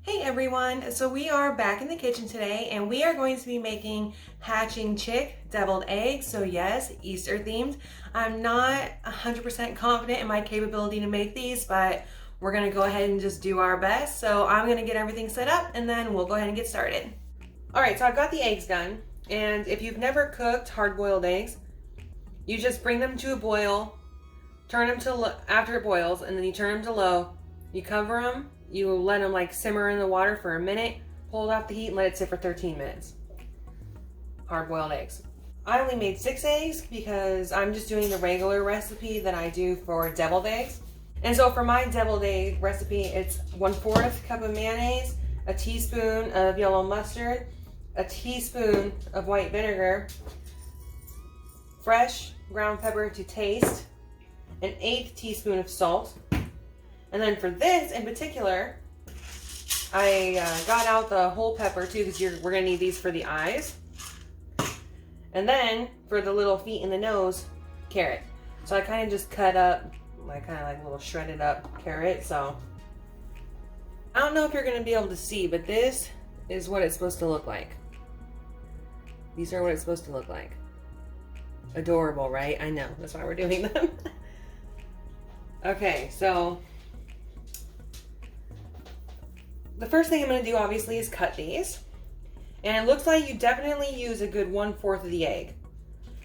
Hey everyone, so we are back in the kitchen today and we are going to be making hatching chick deviled eggs. So yes, Easter themed. I'm not 100% confident in my capability to make these, but we're gonna go ahead and just do our best. So I'm gonna get everything set up and then we'll go ahead and get started. All right, so I've got the eggs done. And if you've never cooked hard-boiled eggs, you just bring them to a boil, turn them to after it boils, and then you turn them to low. You cover them. You let them like simmer in the water for a minute, pull it off the heat and let it sit for 13 minutes. Hard-boiled eggs. I only made 6 eggs because I'm just doing the regular recipe that I do for deviled eggs. And so for my deviled egg recipe, it's 1/4 cup of mayonnaise, a teaspoon of yellow mustard, a teaspoon of white vinegar, fresh ground pepper to taste, an 1/8 teaspoon of salt. And then for this in particular, I got out the whole pepper too because we're going to need these for the eyes. And then for the little feet and the nose, carrot. So I kind of just cut up, kind of like a little shredded up carrot. So I don't know if you're going to be able to see, but this is what it's supposed to look like. These are what it's supposed to look like. Adorable, right? I know. That's why we're doing them. Okay, so the first thing I'm going to do, obviously, is cut these. And it looks like you definitely use a good 1/4 of the egg.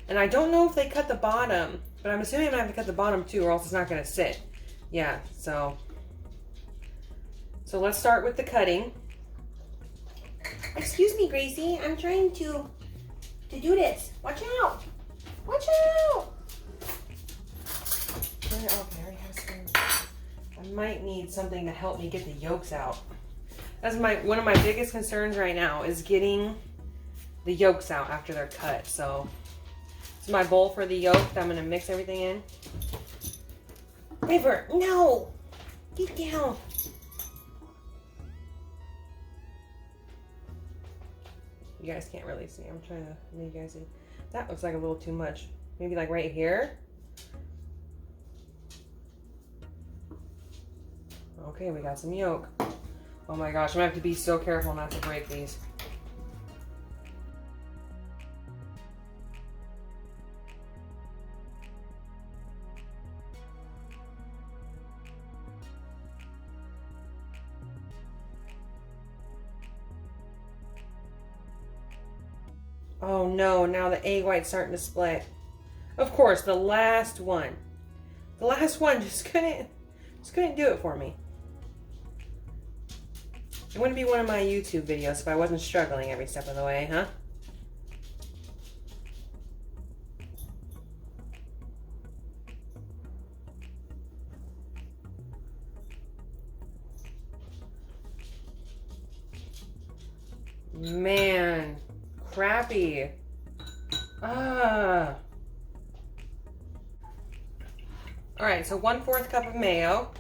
And I don't know if they cut the bottom, but I'm assuming I'm going to have to cut the bottom too, or else it's not going to sit. Yeah, so let's start with the cutting. Excuse me, Gracie. I'm trying to do this. Watch out. Watch out. Okay, I already have a spoon. I might need something to help me get the yolks out. That's one of my biggest concerns right now is getting the yolks out after they're cut. So it's my bowl for the yolk that I'm gonna mix everything in. River, no! Get down. You guys can't really see. I'm trying to make you guys see. That looks like a little too much. Maybe like right here. Okay, we got some yolk. Oh my gosh, I'm gonna have to be so careful not to break these. Oh no, now the egg white's starting to split. Of course, the last one. The last one just couldn't do it for me. It wouldn't be one of my YouTube videos if I wasn't struggling every step of the way, huh? Man, crappy. Ah. All right, so 1/4 cup of mayo.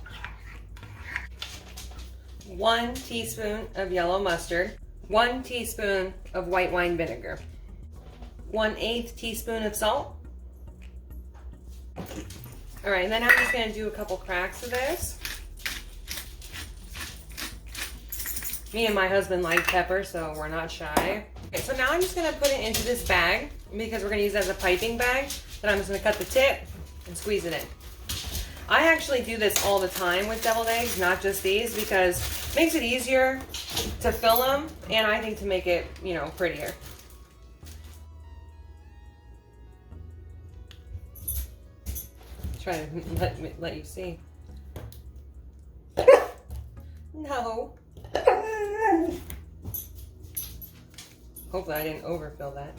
1 teaspoon of yellow mustard, 1 teaspoon of white wine vinegar, 1/8 teaspoon of salt. All right, and then I'm just gonna do a couple cracks of this. Me and my husband like pepper, so we're not shy. Okay, so now I'm just gonna put it into this bag because we're gonna use it as a piping bag. Then I'm just gonna cut the tip and squeeze it in. I actually do this all the time with deviled eggs, not just these, because it makes it easier to fill them, and I think to make it, you know, prettier. Try to let you see. No. Hopefully I didn't overfill that.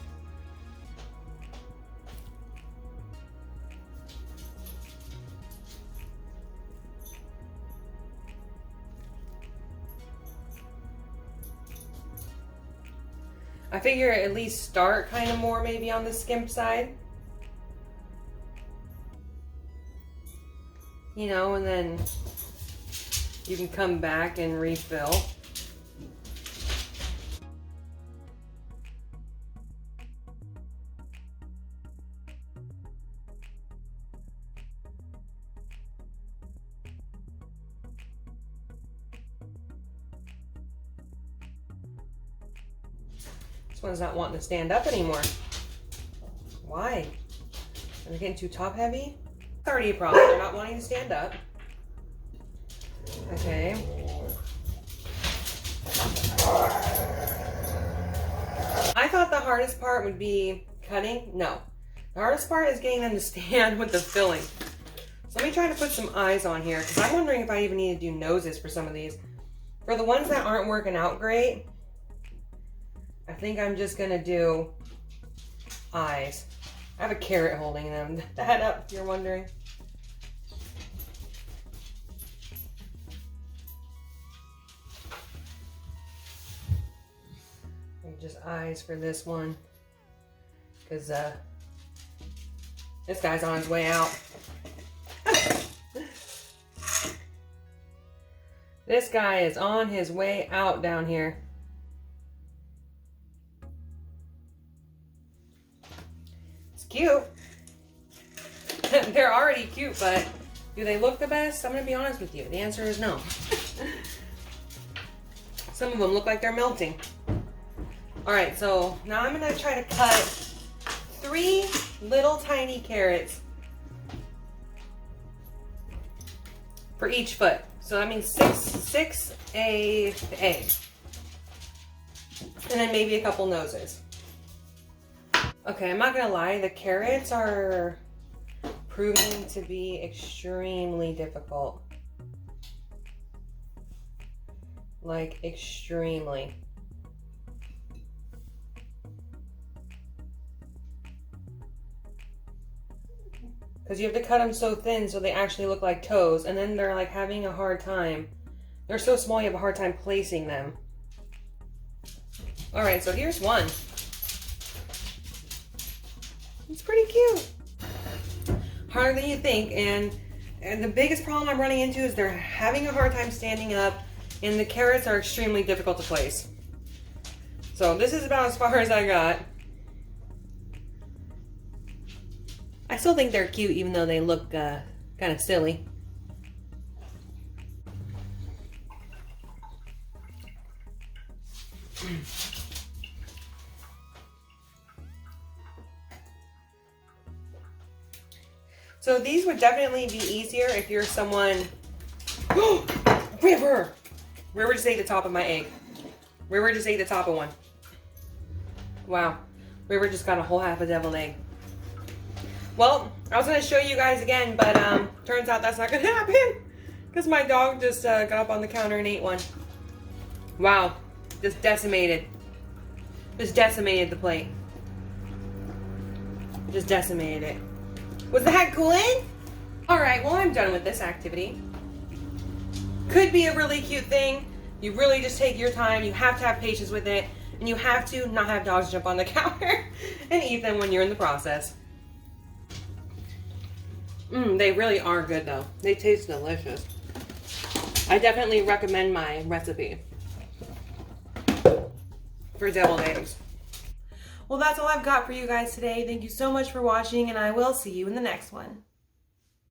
I figure at least start kind of more maybe on the skimp side. You know, and then you can come back and refill. one's not wanting to stand up anymore. Why? Are they getting too top heavy? It's already a problem. They're not wanting to stand up. Okay. I thought the hardest part would be cutting. No. The hardest part is getting them to stand with the filling. So let me try to put some eyes on here, because I'm wondering if I even need to do noses for some of these. For the ones that aren't working out great, I think I'm just going to do eyes. I have a carrot holding them. That up, if you're wondering. And just eyes for this one, because this guy's on his way out. This guy is on his way out down here. It's cute. They're already cute, but do they look the best? I'm going to be honest with you. The answer is no. Some of them look like they're melting. Alright, so now I'm going to try to cut 3 little tiny carrots for each foot. So that means six eggs. And then maybe a couple noses. Okay, I'm not gonna lie, the carrots are proving to be extremely difficult. Like, extremely. Because you have to cut them so thin so they actually look like toes, and then they're like having a hard time. They're so small you have a hard time placing them. Alright, so here's one. It's pretty cute. Harder than you think, and the biggest problem I'm running into is they're having a hard time standing up, and the carrots are extremely difficult to place. So this is about as far as I got. I still think they're cute, even though they look kind of silly. So these would definitely be easier if you're someone... River! River just ate the top of my egg. River just ate the top of one. Wow. River just got a whole half a deviled egg. Well, I was going to show you guys again, but turns out that's not going to happen. Because my dog just got up on the counter and ate one. Wow. Just decimated. Just decimated the plate. Just decimated it. Was that good? Alright, well I'm done with this activity. Could be a really cute thing. You really just take your time. You have to have patience with it. And you have to not have dogs jump on the counter and eat them when you're in the process. They really are good though. They taste delicious. I definitely recommend my recipe for deviled eggs. Well, that's all I've got for you guys today. Thank you so much for watching, and I will see you in the next one.